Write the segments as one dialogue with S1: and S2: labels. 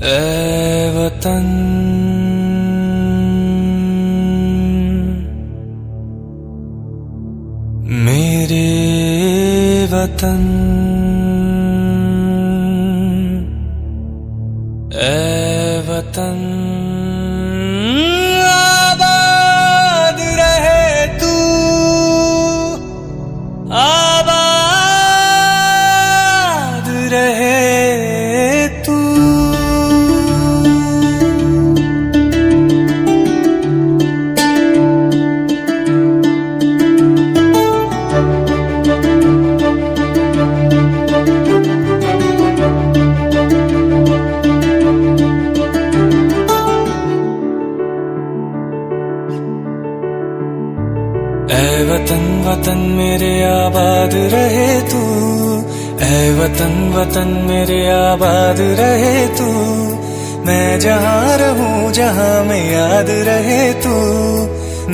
S1: ऐ वतन मेरे वतन, ऐ वतन आबाद रहे तू, आबाद रहे तू। ऐ वतन वतन मेरे आबाद रहे तू, ऐ वतन वतन मेरे आबाद रहे तू। मैं जहाँ रहूं जहाँ में याद रहे तू,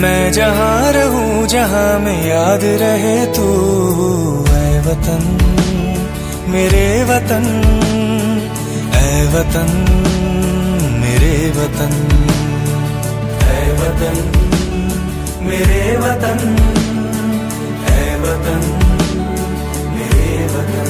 S1: मैं जहाँ रहूं जहाँ में याद रहे तू। ऐ वतन मेरे वतन, ऐ वतन मेरे वतन, ऐ वतन मेरे वतन, ऐ वतन मेरे वतन।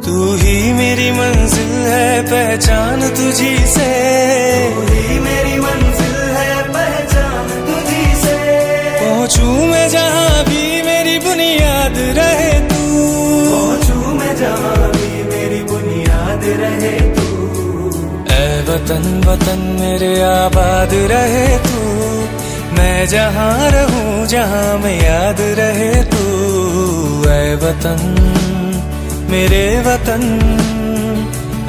S1: तू ही मेरी मंजिल है, पहचान तुझी से। तू ही मेरी मंजिल है, पहचान तुझी से। पहुंचूं मैं जहां भी मेरी बुनियाद रहे तू, पहुंचूं मैं जहां भी मेरी बुनियाद रहे तू। ऐ वतन वतन मेरे आबाद रहे तू, मैं जहां रहूं जहां में याद रहे तू। ऐ वतन मेरे वतन,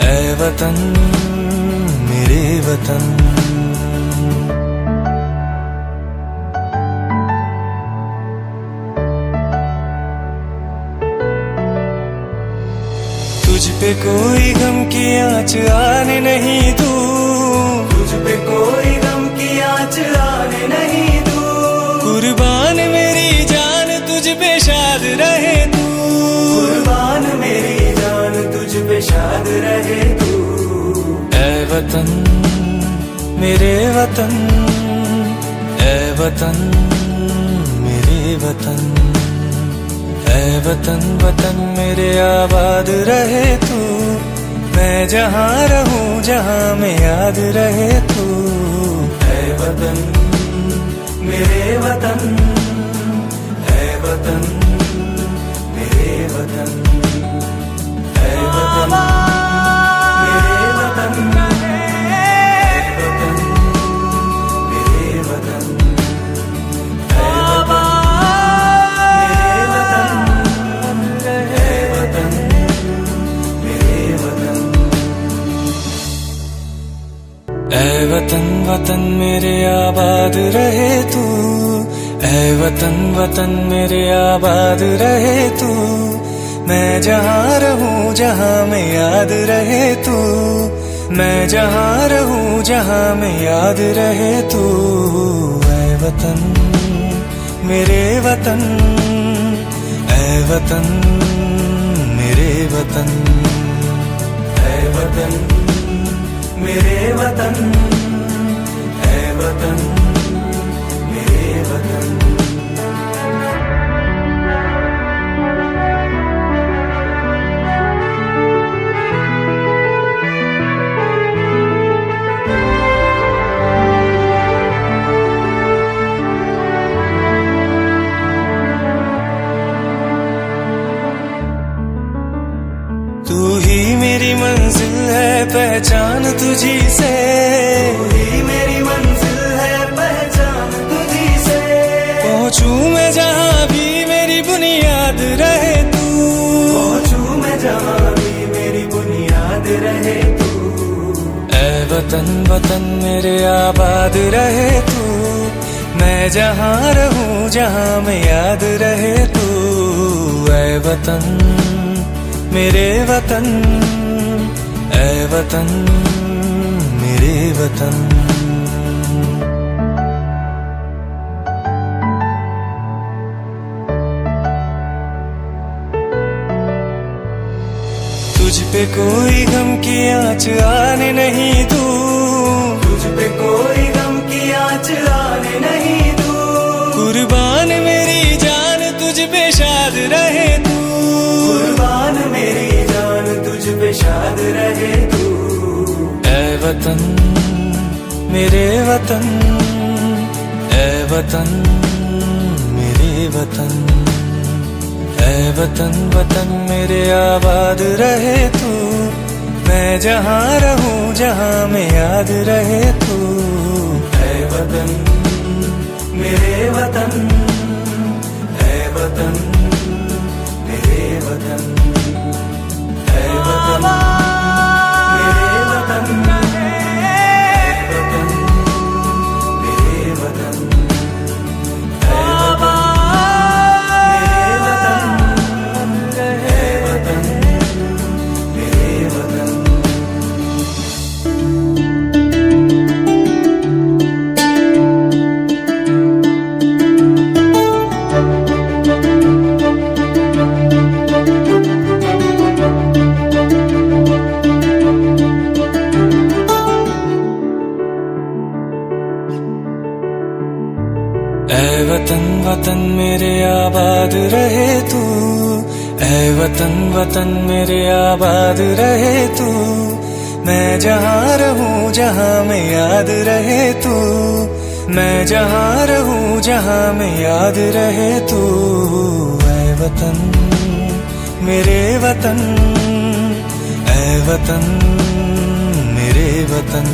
S1: ऐ वतन मेरे वतन। तुझ पे कोई गम की आँच आने नहीं दूं, तुझ पे कोई गम की आँच आने नहीं दूं। कुर्बान मेरी जान तुझ पे शाद रहे तू, कुर्बान मेरी जान तुझ पे शाद रहे तू। ऐ वतन मेरे वतन, ऐ वतन मेरे वतन, ऐ वतन वतन मेरे आबाद रहे तू। मैं जहाँ रहूं जहाँ में याद रहे तू। ऐ वतन मेरे वतन, ऐ वतन मेरे वतन, ऐ वतन मेरे वतन, ऐ वतन मेरे वतन, ऐ वतन मेरे वतन, ऐ वतन वतन मेरे आबाद रहे तू। ऐ वतन वतन मेरे आबाद रहे तू। मैं जहाँ रहूं जहाँ में याद रहे तू, मैं जहाँ रहूं जहाँ में याद रहे तू। ऐ वतन मेरे वतन, ऐ वतन मेरे वतन, ऐ वतन मेरे वतन, ऐ वतन मेरे वतन। तू ही मेरी मंजिल है, पहचान तुझी से। तू ही मेरी मंजिल है, पहचान तुझी से। पहुंचूं मैं जहां भी मेरी बुनियाद रहे तू, पहुंचूं मैं जहां भी मेरी बुनियाद रहे तू। ऐ वतन वतन मेरे आबाद रहे तू। मैं जहाँ रहूं जहाँ में याद रहे तू। ऐ वतन मेरे वतन, ऐ वतन मेरे वतन। तुझ पे कोई गम की आँच आने नहीं दूं, तुझ पे कोई गम की आँच आने नहीं दूं। कुर्बान मेरी जान तुझ पे शाद रहे तू, कुर्बान मेरी जान तुझ पे शाद रहे तू। ऐ वतन मेरे वतन, ऐ वतन मेरे वतन, ऐ वतन वतन मेरे आबाद रहे तू। मैं जहाँ रहूं जहाँ में याद रहे तू। ऐ वतन मेरे वतन, ऐ वतन मेरे वतन, ऐ वतन मेरे वतन, ऐ वतन मेरे वतन, ऐ वतन मेरे वतन। ऐ वतन वतन मेरे आबाद रहे तू, ऐ वतन वतन मेरे आबाद रहे तू। मैं जहाँ रहूं जहाँ में याद रहे तू, मैं जहाँ रहूं जहाँ में याद रहे तू। ऐ वतन मेरे वतन, ऐ वतन मेरे वतन,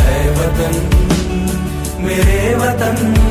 S1: ऐ वतन मेरे वतन।